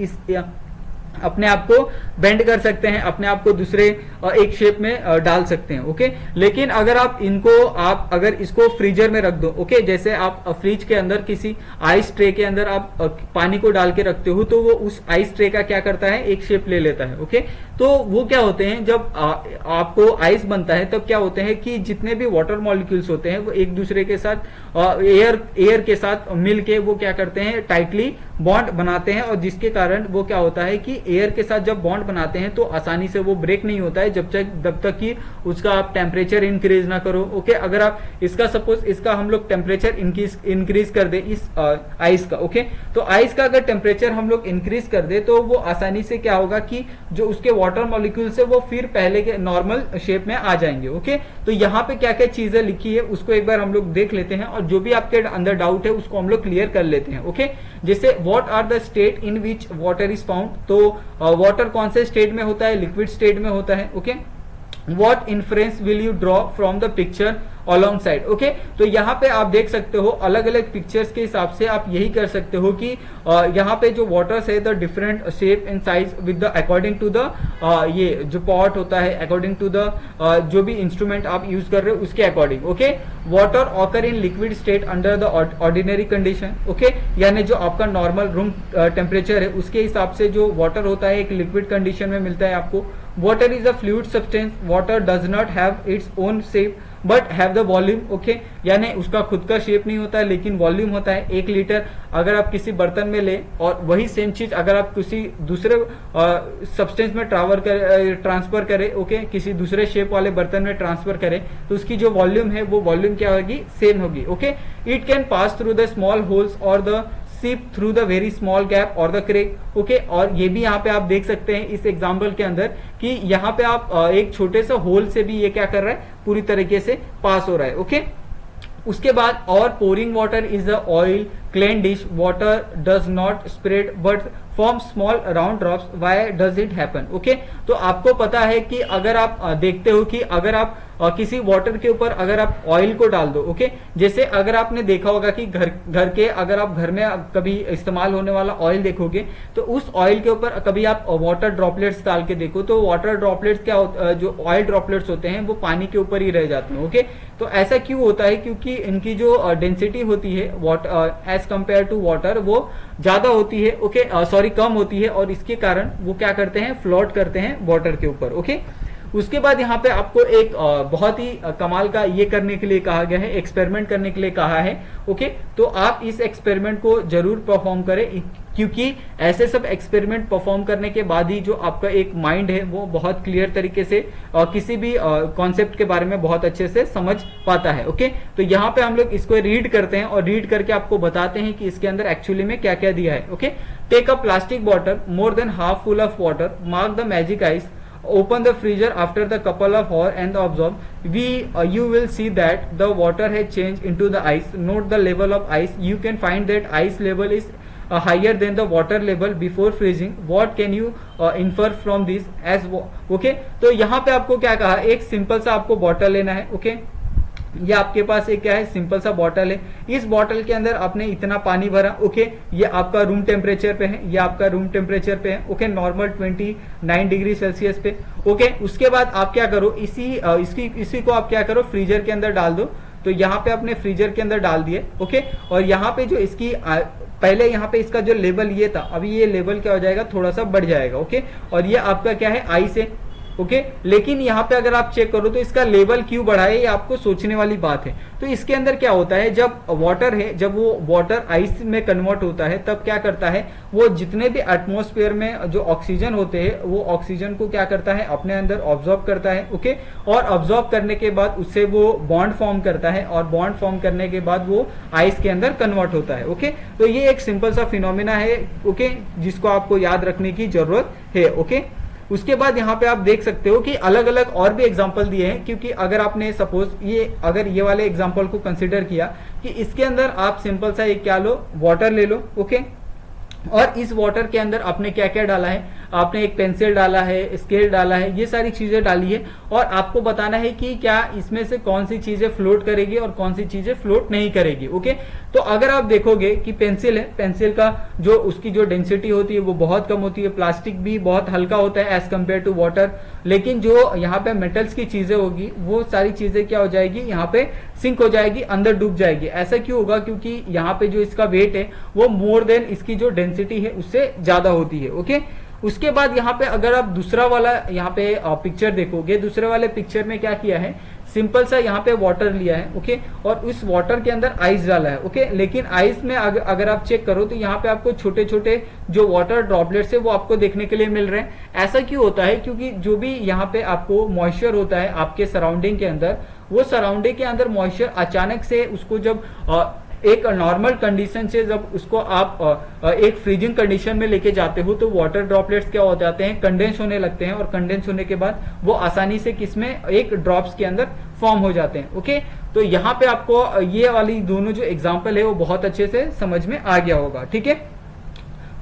अपने आप को बेंड कर सकते हैं, अपने आप को दूसरे एक शेप में डाल सकते हैं। ओके, लेकिन अगर आप अगर इसको फ्रीजर में रख दो, ओके, जैसे आप फ्रिज के अंदर किसी आइस ट्रे के अंदर आप पानी को डाल के रखते हो, तो वो उस आइस ट्रे का क्या करता है, एक शेप ले लेता है। ओके, तो वो क्या होते हैं, जब आपको आइस बनता है तब क्या होते हैं कि जितने भी वाटर मॉलिक्यूल्स होते हैं वो एक दूसरे के साथ एयर के साथ मिलके वो क्या करते हैं, टाइटली बॉन्ड बनाते हैं, और जिसके कारण वो क्या होता है कि एयर के साथ जब बॉन्ड बनाते हैं तो आसानी से वो ब्रेक नहीं होता है जब तक कि उसका आप टेम्परेचर इंक्रीज ना करो। ओके, अगर आप इसका हम लोग टेम्परेचर इंक्रीज कर दे इस आइस का, ओके, तो आइस का अगर टेम्परेचर हम लोग इंक्रीज कर दे तो वो आसानी से क्या होगा कि जो उसके वाटर मॉलिक्यूल्स है वो फिर पहले के नॉर्मल शेप में आ जाएंगे। ओके, तो यहाँ पे क्या क्या चीजें लिखी है उसको एक बार हम लोग देख लेते हैं, और जो भी आपके अंदर डाउट है उसको हम लोग क्लियर कर लेते हैं। ओके, जैसे what are the state in which water is found, तो वाटर कौन से स्टेट में होता है, लिक्विड स्टेट में होता है। Okay, What inference will you draw from the picture alongside? Okay, तो यहाँ पे आप देख सकते हो अलग अलग पिक्चर्स के हिसाब से आप यही कर सकते हो कि यहाँ पे जो वाटर्स है the different shape and size with the according to the ये जो पॉट होता है, अकॉर्डिंग टू द जो भी इंस्ट्रूमेंट आप यूज कर रहे हो उसके according. Okay, water occur in liquid state under the ordinary condition. Okay, यानी जो आपका नॉर्मल रूम टेम्परेचर है उसके हिसाब से जो वाटर होता है एक लिक्विड कंडीशन में मिलता है आपको। Water is a fluid substance. Water does not have its own shape but have the volume. Okay, यानी उसका खुद का शेप नहीं होता है लेकिन वॉल्यूम होता है। 1 लीटर अगर आप किसी बर्तन में ले और वही सेम चीज अगर आप किसी दूसरे सब्सटेंस में ट्रांसफर करें, ओके, किसी दूसरे शेप वाले बर्तन में ट्रांसफर करें तो उसकी जो वॉल्यूम है वो वॉल्यूम क्या होगी, सेम होगी। Okay, it can pass through the small holes और the ship through the very small gap और द क्रेक। ओके, और ये भी यहाँ पे आप देख सकते हैं इस एग्जाम्पल के अंदर कि यहाँ पे आप एक छोटे से होल से भी ये क्या कर रहा है, पूरी तरीके से पास हो रहा है। ओके, उसके बाद और pouring water is the oil clean dish, water does not spread but form small round drops, why does it happen. Okay, तो आपको पता है कि अगर आप देखते हो कि अगर आप किसी वाटर के ऊपर अगर आप ऑयल को डाल दो, ओके, जैसे अगर आपने देखा होगा कि घर के अगर आप घर में कभी इस्तेमाल होने वाला ऑयल देखोगे तो उस ऑयल के ऊपर कभी आप वाटर ड्रॉपलेट्स डाल के देखो तो वाटर ड्रॉपलेट्स क्या जो ऑयल ड्रॉपलेट्स होते हैं वो पानी के ऊपर ही रह जाते हैं। ओके, तो ऐसा क्यों होता है, क्योंकि इनकी जो डेंसिटी होती है water as compare to water वो ज्यादा होती है। ओके, सॉरी कम होती है, और इसके कारण वो क्या करते हैं, फ्लोट करते हैं वाटर के ऊपर। ओके, उसके बाद यहाँ पे आपको एक बहुत ही कमाल का ये करने के लिए कहा गया है, एक्सपेरिमेंट करने के लिए कहा है। ओके, तो आप इस एक्सपेरिमेंट को जरूर परफॉर्म करें, क्योंकि ऐसे सब एक्सपेरिमेंट परफॉर्म करने के बाद ही जो आपका एक माइंड है वो बहुत क्लियर तरीके से किसी भी कॉन्सेप्ट के बारे में बहुत अच्छे से समझ पाता है। ओके, तो यहाँ पे हम लोग इसको रीड करते हैं और रीड करके आपको बताते हैं कि इसके अंदर एक्चुअली में क्या क्या दिया है। Okay, take a plastic bottle more than half full of water, mark the magic ice, open the freezer after the couple of hours and observe you will see that the water has changed into the ice. Note the level of ice. You can find that ice level is higher than the water level before freezing. What can you infer from this as okay, तो यहाँ पे आपको क्या कहा, एक simple सा आपको bottle लेना है। ओके, ये आपके पास एक क्या है, सिंपल सा बॉटल है। इस बॉटल के अंदर आपने इतना पानी भरा। ओके, ये आपका रूम टेम्परेचर पे है, ये आपका रूम टेम्परेचर पे है। ओके, नॉर्मल 29 डिग्री सेल्सियस पे। ओके, उसके बाद आप क्या करो, इसी को आप क्या करो, फ्रीजर के अंदर डाल दो। तो यहाँ पे आपने फ्रीजर के अंदर डाल दिए। ओके, और यहाँ पे जो इसकी पहले यहाँ पे इसका जो लेवल ये था, अभी ये लेवल क्या हो जाएगा, थोड़ा सा बढ़ जाएगा। ओके, और ये आपका क्या है, आइस है। ओके, लेकिन यहाँ पे अगर आप चेक करो तो इसका लेवल क्यों बढ़ा है, ये आपको सोचने वाली बात है। तो इसके अंदर क्या होता है, जब वाटर है, जब वो वाटर आइस में कन्वर्ट होता है तब क्या करता है, वो जितने भी एटमॉस्फेयर में जो ऑक्सीजन होते हैं वो ऑक्सीजन को क्या करता है, अपने अंदर ऑब्जॉर्व करता है। ओके, और ऑब्जॉर्व करने के बाद उससे वो बॉन्ड फॉर्म करता है, और बॉन्ड फॉर्म करने के बाद वो आइस के अंदर कन्वर्ट होता है। ओके, तो ये एक सिंपल सा फिनोमिना है। ओके, जिसको आपको याद रखने की जरूरत है। ओके, उसके बाद यहाँ पे आप देख सकते हो कि अलग अलग और भी एग्जाम्पल दिए हैं, क्योंकि अगर आपने सपोज अगर ये वाले एग्जाम्पल को कंसिडर किया कि इसके अंदर आप सिंपल सा एक क्या लो, वाटर ले लो। ओके, और इस वाटर के अंदर आपने क्या क्या डाला है, आपने एक पेंसिल डाला है, स्केल डाला है, ये सारी चीजें डाली है और आपको बताना है कि क्या इसमें से कौन सी चीजें फ्लोट करेगी और कौन सी चीजें फ्लोट नहीं करेगी। ओके, तो अगर आप देखोगे कि पेंसिल है, पेंसिल का जो उसकी जो डेंसिटी होती है वो बहुत कम होती है, प्लास्टिक भी बहुत हल्का होता है एज कम्पेयर टू वाटर, लेकिन जो यहाँ पे मेटल्स की चीजें होगी वो सारी चीजें क्या हो जाएगी, यहाँ पे सिंक हो जाएगी, अंदर डूब जाएगी। ऐसा क्यों होगा, क्योंकि यहाँ पे जो इसका वेट है वो मोर देन इसकी जो डेंसिटी है उससे ज्यादा होती है। ओके, उसके बाद यहाँ पे अगर आप दूसरा वाला यहाँ पे पिक्चर देखोगे, दूसरे वाले पिक्चर में क्या किया है, सिंपल सा यहाँ पे वाटर लिया है। ओके, और उस वाटर के अंदर आइस डाला है। ओके, लेकिन आइस में अगर आप चेक करो तो यहाँ पे आपको छोटे छोटे जो वाटर ड्रॉपलेट्स है वो आपको देखने के लिए मिल रहे हैं। ऐसा क्यों होता है, क्योंकि जो भी यहाँ पे आपको मॉइस्चर होता है आपके सराउंडिंग के अंदर, वो सराउंडिंग के अंदर मॉइस्चर अचानक से उसको जब एक नॉर्मल कंडीशन से जब उसको आप एक फ्रीजिंग कंडीशन में लेके जाते हो तो वाटर ड्रॉपलेट्स क्या हो जाते हैं, कंडेंस होने लगते हैं और कंडेंस होने के बाद वो आसानी से किसमें, एक ड्रॉप्स के अंदर फॉर्म हो जाते हैं। ओके, तो यहाँ पे आपको ये वाली दोनों जो एग्जांपल है वो बहुत अच्छे से समझ में आ गया होगा। ठीक है,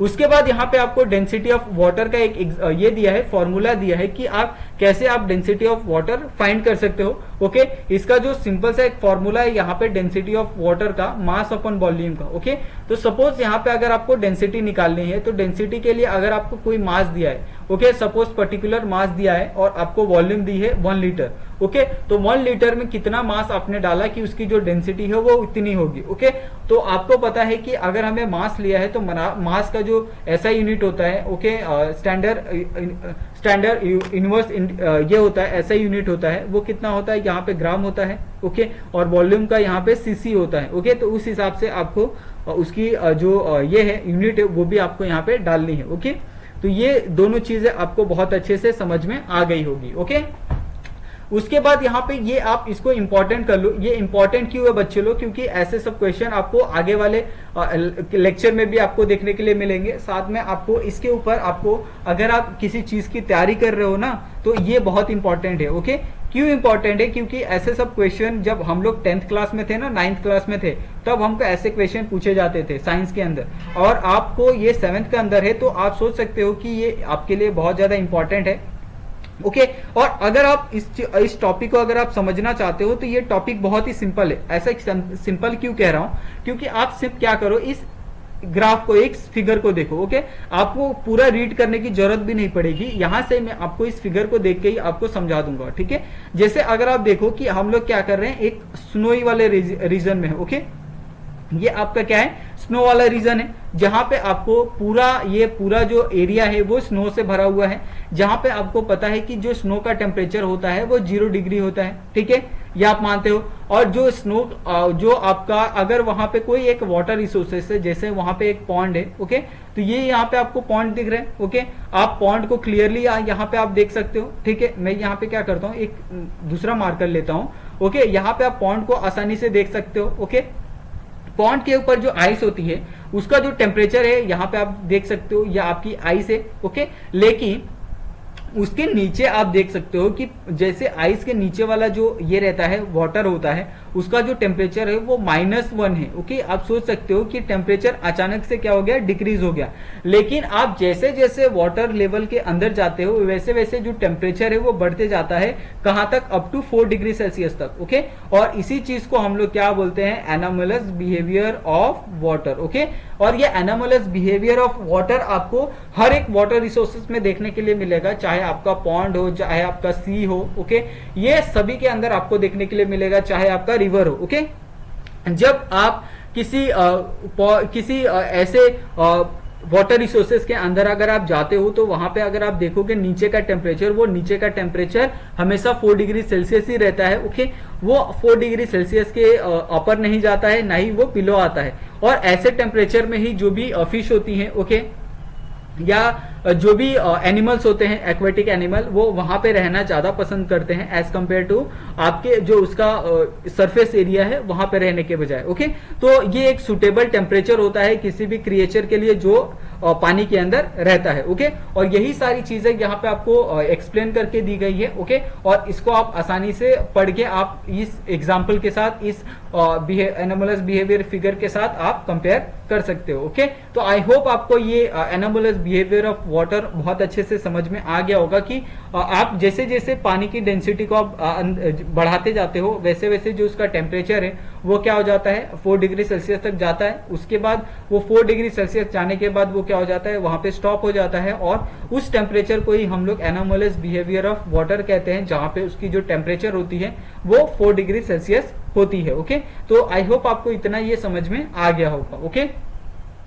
उसके बाद यहाँ पे आपको डेंसिटी ऑफ वाटर का एक ये दिया है, फॉर्मूला दिया है कि आप कैसे आप डेंसिटी ऑफ वाटर फाइंड कर सकते हो। ओके, इसका जो सिंपल सा एक फॉर्मूला है यहाँ पे डेंसिटी ऑफ वाटर का मास अपॉन वॉल्यूम का। ओके, तो सपोज यहाँ पे अगर आपको डेंसिटी निकालनी है तो डेंसिटी के लिए अगर आपको कोई मास दिया है, ओके, सपोज पर्टिकुलर मास दिया है और आपको वॉल्यूम दी है 1 लीटर। ओके, तो 1 लीटर में कितना मास आपने डाला कि उसकी जो डेंसिटी है वो इतनी होगी। ओके, तो आपको पता है कि अगर हमें मास लिया है तो मास का जो ऐसा यूनिट होता है, ओके, स्टैंडर्ड इनवर्स ये होता है, ऐसा यूनिट होता है, वो कितना होता है, यहाँ पे ग्राम होता है। ओके, और वॉल्यूम का यहाँ पे सीसी होता है। ओके, तो उस हिसाब से आपको उसकी जो ये है यूनिट है वो भी आपको यहाँ पे डालनी है। ओके, तो ये दोनों चीजें आपको बहुत अच्छे से समझ में आ गई होगी। ओके, उसके बाद यहाँ पे ये आप इसको इंपॉर्टेंट कर लो। ये इंपॉर्टेंट क्यों है बच्चे लोग, क्योंकि ऐसे सब क्वेश्चन आपको आगे वाले लेक्चर में भी आपको देखने के लिए मिलेंगे। साथ में आपको इसके ऊपर आपको अगर आप किसी चीज की तैयारी कर रहे हो ना तो ये बहुत इंपॉर्टेंट है। ओके, क्यों इंपॉर्टेंट है, क्योंकि ऐसे सब क्वेश्चन जब हम लोग 10th क्लास में थे ना, 9th क्लास में थे, तब हमको ऐसे क्वेश्चन पूछे जाते थे साइंस के अंदर, और आपको ये 7th के अंदर है तो आप सोच सकते हो कि ये आपके लिए बहुत ज्यादा इंपॉर्टेंट है। ओके, और अगर आप इस टॉपिक को अगर आप समझना चाहते हो तो ये टॉपिक बहुत ही सिंपल है। ऐसा सिंपल क्यों कह रहा हूं, क्योंकि आप सिर्फ क्या करो, इस ग्राफ को, एक फिगर को देखो। ओके, आपको पूरा रीड करने की जरूरत भी नहीं पड़ेगी, यहां से मैं आपको इस फिगर को देख के ही आपको समझा दूंगा। ठीक है, जैसे अगर आप देखो कि हम लोग क्या कर रहे हैं, एक स्नोई वाले रीजन में है। ओके, ये आपका क्या है, स्नो वाला रीजन है, जहां पे आपको पूरा जो एरिया है वो स्नो से भरा हुआ है, जहां पे आपको पता है कि जो स्नो का टेम्परेचर होता है वो 0 डिग्री होता है। ठीक है, ये आप मानते हो। और जो स्नो जो आपका अगर वहां पे कोई एक वाटर रिसोर्सेस है, जैसे वहां पे एक पॉन्ड है, ओके, तो ये यहाँ पे आपको पॉन्ड दिख रहे हैं। ओके, आप पॉन्ड को क्लियरली यहाँ पे आप देख सकते हो। ठीक है, मैं यहाँ पे क्या करता हूँ, एक दूसरा मार्कर लेता हूँ। ओके, यहाँ पे आप पॉन्ड को आसानी से देख सकते हो। ओके, पॉन्ड के ऊपर जो आइस होती है उसका जो टेम्परेचर है यहाँ पे आप देख सकते हो, या आपकी आइस है। ओके, लेकिन उसके नीचे आप देख सकते हो कि जैसे आइस के नीचे वाला जो ये रहता है, वाटर होता है, उसका जो टेम्परेचर है वो -1 है। ओके, आप सोच सकते हो कि टेम्परेचर अचानक से क्या हो गया, डिक्रीज हो गया। लेकिन आप जैसे जैसे वाटर लेवल के अंदर जाते हो वैसे वैसे जो टेम्परेचर है वो बढ़ते जाता है, कहां तक, अप टू 4 डिग्री सेल्सियस तक। ओके, और इसी चीज को हम लोग क्या बोलते हैं, anomalous behaviour of water. Okay, और ये एनोमलस बिहेवियर ऑफ वाटर आपको हर एक वाटर रिसोर्सेज में देखने के लिए मिलेगा, चाहे आपका पॉन्ड हो, चाहे आपका सी हो। ओके, ये सभी के अंदर आपको देखने के लिए मिलेगा, चाहे आपका रिवर हो। ओके, जब आप किसी ऐसे वाटर रिसोर्सेज के अंदर अगर आप जाते हो तो वहां पे अगर आप देखोगे नीचे का टेम्परेचर, वो नीचे का टेम्परेचर हमेशा 4 डिग्री सेल्सियस ही रहता है। ओके, वो 4 डिग्री सेल्सियस के ऊपर नहीं जाता है, ना ही वो बिलो आता है। और ऐसे टेम्परेचर में ही जो भी फिश होती हैं, ओके, या जो भी एनिमल्स होते हैं, एक्वेटिक एनिमल, वो वहां पे रहना ज्यादा पसंद करते हैं एज कंपेयर टू आपके जो उसका सरफेस एरिया है वहां पे रहने के बजाय। ओके, तो ये एक सुटेबल टेम्परेचर होता है किसी भी क्रिएचर के लिए जो पानी के अंदर रहता है। ओके, और यही सारी चीजें यहाँ पे आपको एक्सप्लेन करके दी गई है। ओके, और इसको आप आसानी से पढ़ के आप इस एग्जाम्पल के साथ, इस एनोमलस बिहेवियर फिगर के साथ आप कंपेयर कर सकते हो। ओके, तो आई होप आपको ये एनोमलस बिहेवियर ऑफ वाटर बहुत अच्छे से समझ में आ गया होगा कि आप जैसे जैसे पानी की डेंसिटी को आप बढ़ाते जाते हो, वैसे वैसे जो उसका टेम्परेचर है वो क्या हो जाता है, 4 डिग्री सेल्सियस तक जाता है। उसके बाद वो 4 डिग्री सेल्सियस जाने के बाद वो क्या हो जाता है, वहां पे स्टॉप हो जाता है, और उस टेम्परेचर को ही हम लोग एनोमलस बिहेवियर ऑफ वाटर कहते हैं, जहां पे उसकी जो टेम्परेचर होती है वो 4 डिग्री सेल्सियस होती है। ओके, तो आई होप आपको इतना ये समझ में आ गया होगा। ओके।